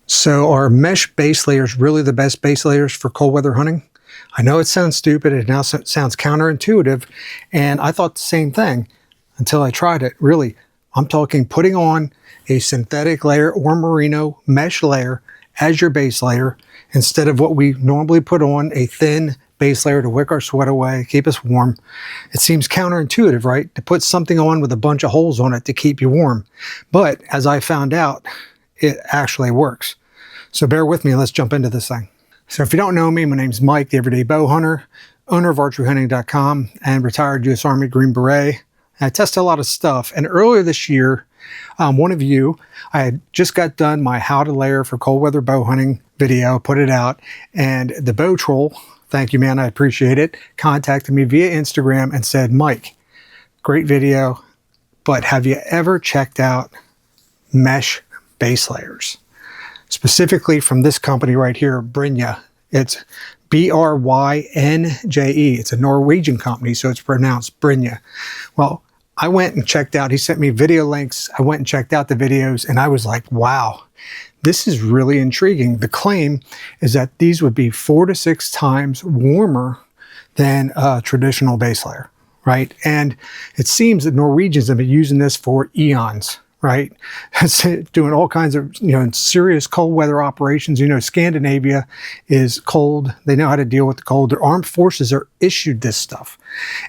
So are mesh base layers really the best base layers for cold weather hunting? I know it sounds stupid, it now sounds counterintuitive, and I thought the same thing until I tried it. Really, I'm talking putting on a synthetic layer or merino mesh layer as your base layer instead of what we normally put on, a thin base layer to wick our sweat away, keep us warm. It seems counterintuitive, right? To put something on with a bunch of holes on it to keep you warm. But as I found out, it actually works. So bear with me and let's jump into this thing. So if you don't know me, my name's Mike, the Everday Bow Hunter, owner of archeryhunting.com and retired U.S. Army Green Beret. I test a lot of stuff. And earlier this year, one of you, I had just got done my how to layer for cold weather bow hunting video, put it out, and the bow troll, thank you man, I appreciate it, contacted me via Instagram and said, Mike, great video, but have you ever checked out mesh base layers? Specifically from this company right here, Brynje. It's B-R-Y-N-J-E. It's a Norwegian company, so it's pronounced Brynje. Well, I went and checked out, he sent me video links, I went and checked out the videos, and I was like, wow, this is really intriguing. The claim is that these would be 4 to 6 times warmer than a traditional base layer, right? And it seems that Norwegians have been using this for eons, right? Doing all kinds of, serious cold weather operations. Scandinavia is cold. They know how to deal with the cold. Their armed forces are issued this stuff.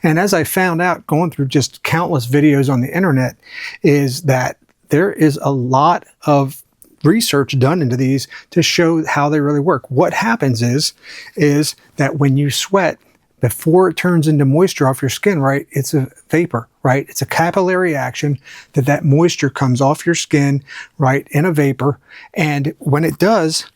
And as I found out going through just countless videos on the internet is that there is a lot of research done into these to show how they really work. What happens is that when you sweat, before it turns into moisture off your skin, right, it's a vapor, right? It's a capillary action that moisture comes off your skin, right, in a vapor. And when it does,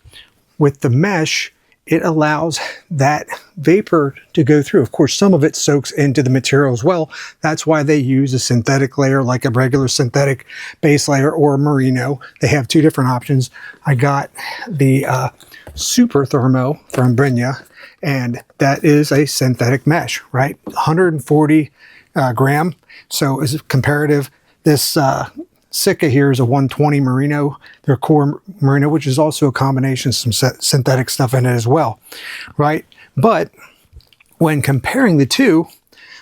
with the mesh, it allows that vapor to go through. Of course, some of it soaks into the material as well. That's why they use a synthetic layer, like a regular synthetic base layer or a merino. They have 2 different options. I got the Super Thermo from Brynje, and that is a synthetic mesh, right? 140 gram, so is comparative. This Sitka here is a 120 merino, their core merino, which is also a combination of some synthetic stuff in it as well, right? But when comparing the two,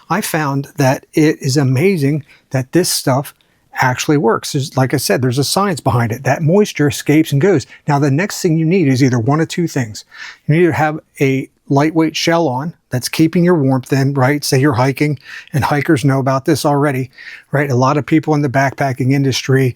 I found that it is amazing that this stuff actually works. Like I said, there's a science behind it. That moisture escapes and goes. Now, the next thing you need is either one of 2 things. You need to have a lightweight shell on that's keeping your warmth in, right? Say you're hiking, and hikers know about this already, right? A lot of people in the backpacking industry,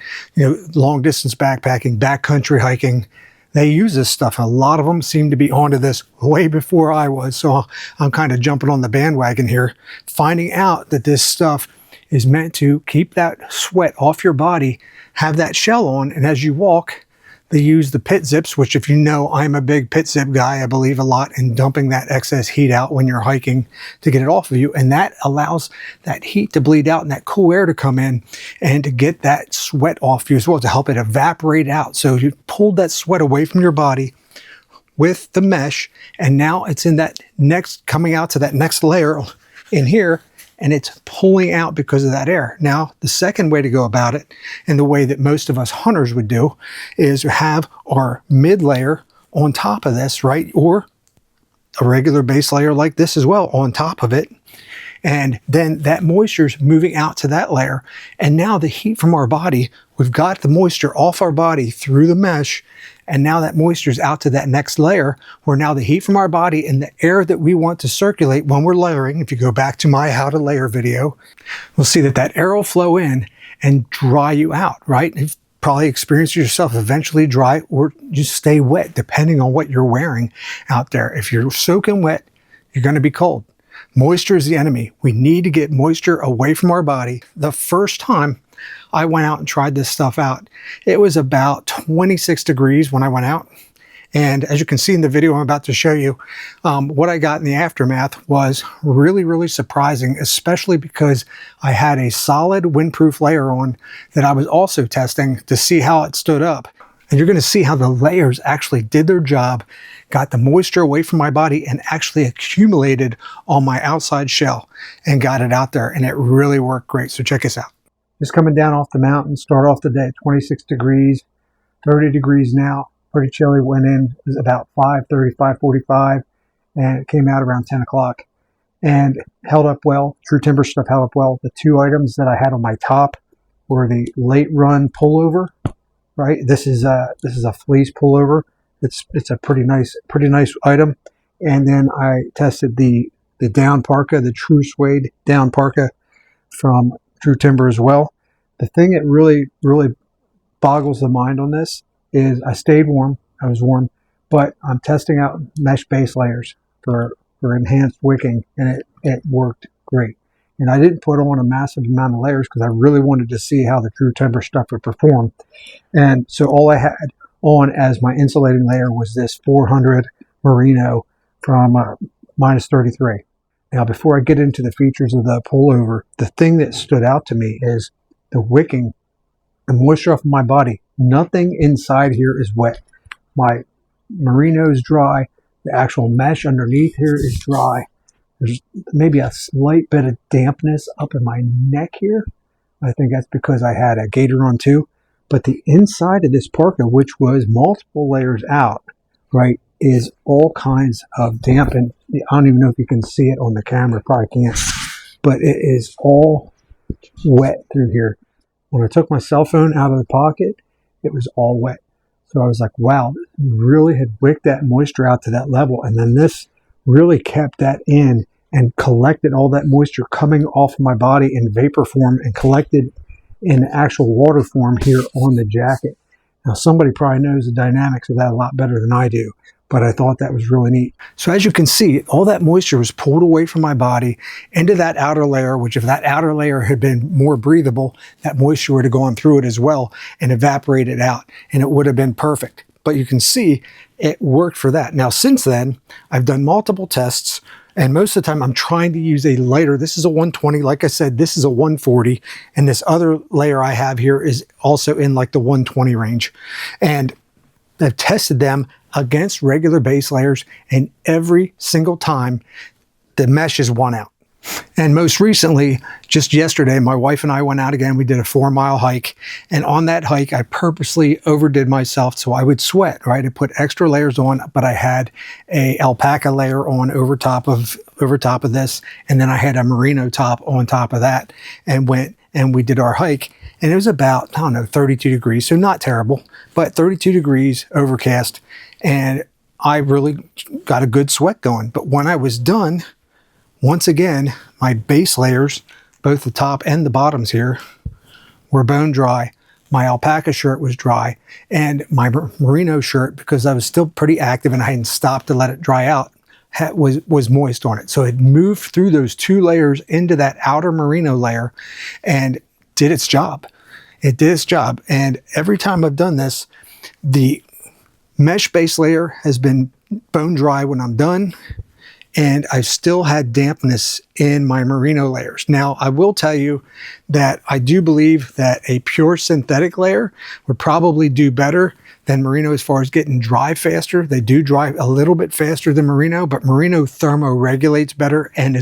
long distance backpacking, backcountry hiking, they use this stuff. A lot of them seem to be onto this way before I was. So I'm kind of jumping on the bandwagon here, finding out that this stuff is meant to keep that sweat off your body, have that shell on, and as you walk, they use the pit zips, which if you know, I'm a big pit zip guy. I believe a lot in dumping that excess heat out when you're hiking to get it off of you. And that allows that heat to bleed out and that cool air to come in and to get that sweat off you as well, to help it evaporate out. So you pulled that sweat away from your body with the mesh, and now it's in that coming out to that next layer in here, and it's pulling out because of that air. Now, the second way to go about it, and the way that most of us hunters would do, is have our mid layer on top of this, right? Or a regular base layer like this as well on top of it. And then that moisture's moving out to that layer. And now the heat from our body, we've got the moisture off our body through the mesh. And now that moisture's out to that next layer, where now the heat from our body and the air that we want to circulate when we're layering, if you go back to my how to layer video, we'll see that air will flow in and dry you out, right? You've probably experienced yourself eventually dry or just stay wet, depending on what you're wearing out there. If you're soaking wet, you're going to be cold. Moisture is the enemy. We need to get moisture away from our body. The first time I went out and tried this stuff out, it was about 26 degrees when I went out. And as you can see in the video I'm about to show you, what I got in the aftermath was really, really surprising, especially because I had a solid windproof layer on that I was also testing to see how it stood up. And you're going to see how the layers actually did their job, got the moisture away from my body and actually accumulated on my outside shell and got it out there. And it really worked great. So check this out. Just coming down off the mountain, start off the day at 26 degrees, 30 degrees now. pretty chilly. Went in, it was about 5:30, 5:45, and it came out around 10 o'clock. And held up well. True timber stuff held up well. The two items that I had on my top were the late run pullover. Right, this is a fleece pullover. It's a pretty nice item. And then I tested the down parka, the true suede down parka from True Timber as well. The thing that really boggles the mind on this is I stayed warm. I was warm, but I'm testing out mesh base layers for enhanced wicking, and it worked great. And I didn't put on a massive amount of layers because I really wanted to see how the True Timber stuff would perform. And so all I had on as my insulating layer was this 400 merino from minus 33. Now, before I get into the features of the pullover, the thing that stood out to me is the wicking, the moisture off my body. Nothing inside here is wet. My merino is dry. The actual mesh underneath here is dry. There's maybe a slight bit of dampness up in my neck here. I think that's because I had a gaiter on too. But the inside of this parka, which was multiple layers out, right, is all kinds of damp. And I don't even know if you can see it on the camera. Probably can't. But it is all wet through here. When I took my cell phone out of the pocket, it was all wet. So I was like, wow, really had wicked that moisture out to that level. And then this really kept that in and collected all that moisture coming off of my body in vapor form and collected in actual water form here on the jacket. Now, somebody probably knows the dynamics of that a lot better than I do, but I thought that was really neat. So as you can see, all that moisture was pulled away from my body into that outer layer, which if that outer layer had been more breathable, that moisture would have gone through it as well and evaporated out, and it would have been perfect. But you can see it worked for that. Now, since then, I've done multiple tests, and most of the time I'm trying to use a lighter. This is a 120. Like I said, this is a 140. And this other layer I have here is also in like the 120 range. And I've tested them against regular base layers, and every single time the mesh is won out. And most recently, just yesterday, my wife and I went out again. We did a 4-mile hike. And on that hike, I purposely overdid myself so I would sweat, right? I put extra layers on, but I had a alpaca layer on over top of this. And then I had a merino top on top of that, and went and we did our hike. And it was about, I don't know, 32 degrees. So not terrible, but 32 degrees, overcast. And I really got a good sweat going. But when I was done, once again, my base layers, both the top and the bottoms here, were bone dry. My alpaca shirt was dry, and my merino shirt, because I was still pretty active and I hadn't stopped to let it dry out, was moist on it. So it moved through those two layers into that outer merino layer and did its job. It did its job. And every time I've done this, the mesh base layer has been bone dry when I'm done, and I still had dampness in my merino layers. Now, I will tell you that I do believe that a pure synthetic layer would probably do better than merino as far as getting dry faster. They do dry a little bit faster than merino, but merino thermoregulates better and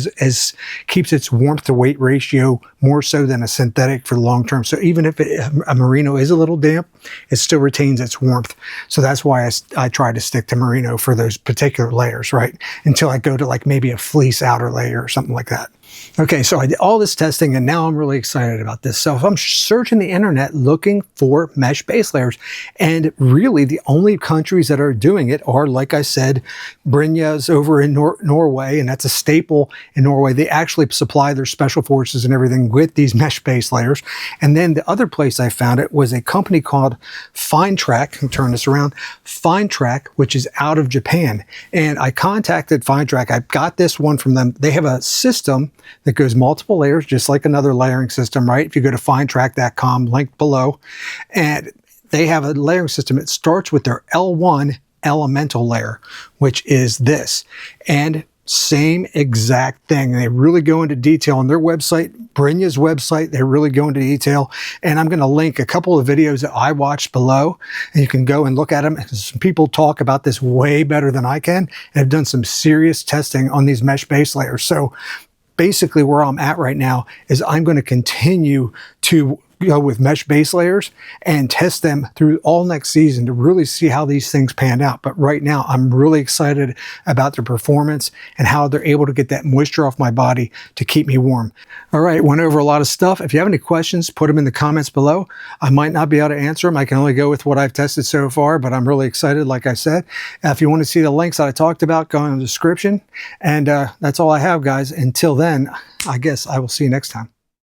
keeps its warmth to weight ratio more so than a synthetic for the long term. So even if a merino is a little damp, it still retains its warmth. So that's why I try to stick to merino for those particular layers, right? Until I go to like maybe a fleece outer layer or something like that. Okay, so I did all this testing, and now I'm really excited about this. So if I'm searching the internet looking for mesh base layers, and really the only countries that are doing it are, like I said, Brynja's over in Norway, and that's a staple in Norway. They actually supply their special forces and everything with these mesh base layers. And then the other place I found it was a company called Fine Track. I'll turn this around. Fine Track, which is out of Japan. And I contacted Fine Track. I got this one from them. They have a system that goes multiple layers, just like another layering system, right? If you go to finetrack.com, link below, and they have a layering system. It starts with their L1 elemental layer, which is this, and same exact thing. They really go into detail on their website, Brynja's website. They really go into detail, and I'm going to link a couple of videos that I watched below, and you can go and look at them. Some people talk about this way better than I can, and have done some serious testing on these mesh base layers. So basically where I'm at right now is I'm going to continue to go with mesh base layers and test them through all next season to really see how these things pan out. But right now, I'm really excited about their performance and how they're able to get that moisture off my body to keep me warm. All right, went over a lot of stuff. If you have any questions, put them in the comments below. I might not be able to answer them. I can only go with what I've tested so far, but I'm really excited, like I said. If you want to see the links that I talked about, go in the description. And that's all I have, guys. Until then, I guess I will see you next time.